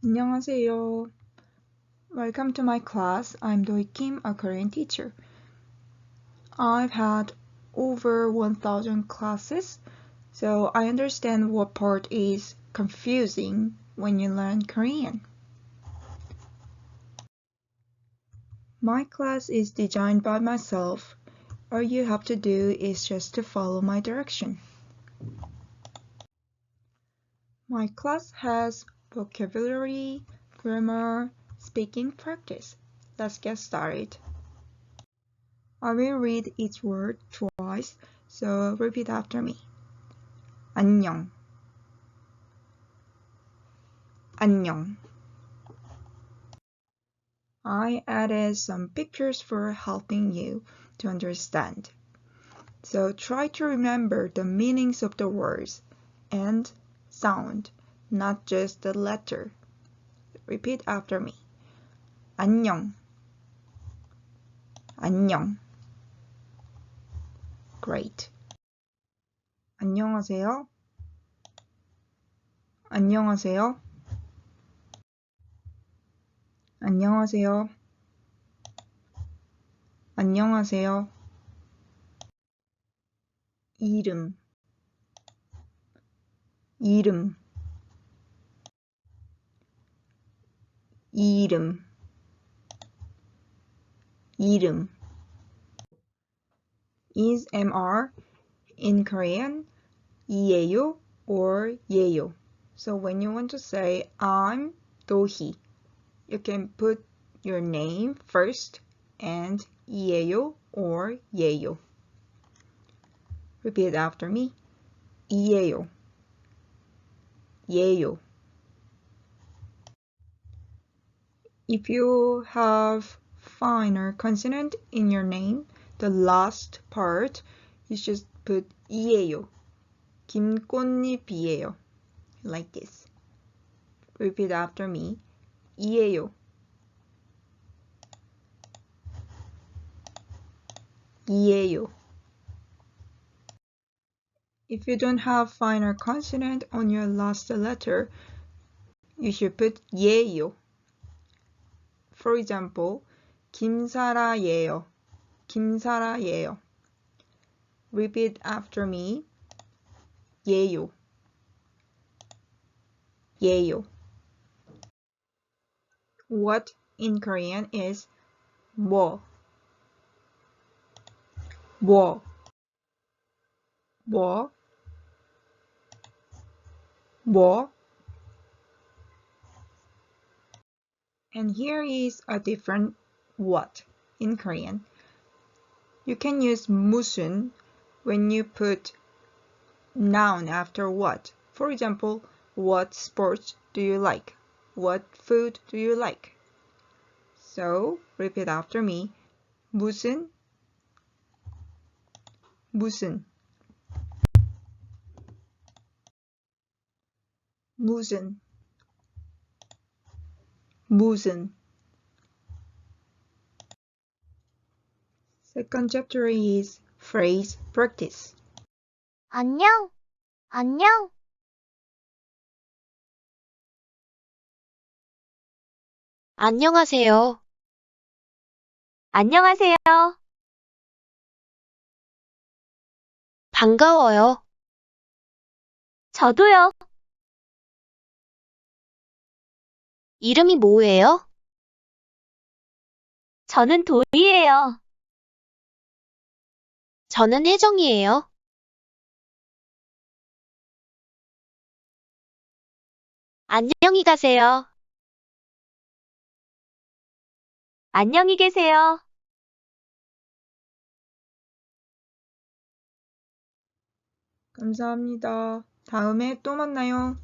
안녕하세요. Welcome to my class. I'm Doi Kim, a Korean teacher. I've had over 1,000 classes, so I understand what part is confusing when you learn Korean. My class is designed by myself. All you have to do is just to follow my direction. My class has vocabulary, grammar, speaking practice. Let's get started. I will read each word twice, so repeat after me. 안녕, 안녕. I added some pictures for helping you to understand. So try to remember the meanings of the words and sound, not just the letter. Repeat after me. 안녕, 안녕. Great. 안녕하세요. 안녕하세요. 안녕하세요. 안녕하세요. 이름, 이름, 이름, 이름. Is MR in Korean 이에요 or 예요. So when you want to say I'm 도희, you can put your name first and 이에요 or 예요. Repeat after me. 이에요, 예요. If you have finer consonant in your name, the last part, you just put 이에요. 김꽃잎이에요. Like this. Repeat after me. 이에요. 이에요. If you don't have finer consonant on your last letter, you should put 예요. For example, 김사라예요. 김사라예요. Repeat after me. 예요. 예요. What in Korean is 뭐. 뭐. 뭐. 뭐. And here is a different what in Korean. You can use 무슨 when you put noun after what. For example, what sports do you like? What food do you like? So, repeat after me. 무슨, 무슨, 무슨, 무슨. Second chapter is phrase practice. 안녕, 안녕. 안녕하세요. 안녕하세요. 반가워요. 저도요. 이름이 뭐예요? 저는 도희예요. 저는 혜정이에요. 안녕히 가세요. 안녕히 계세요. 감사합니다. 다음에 또 만나요.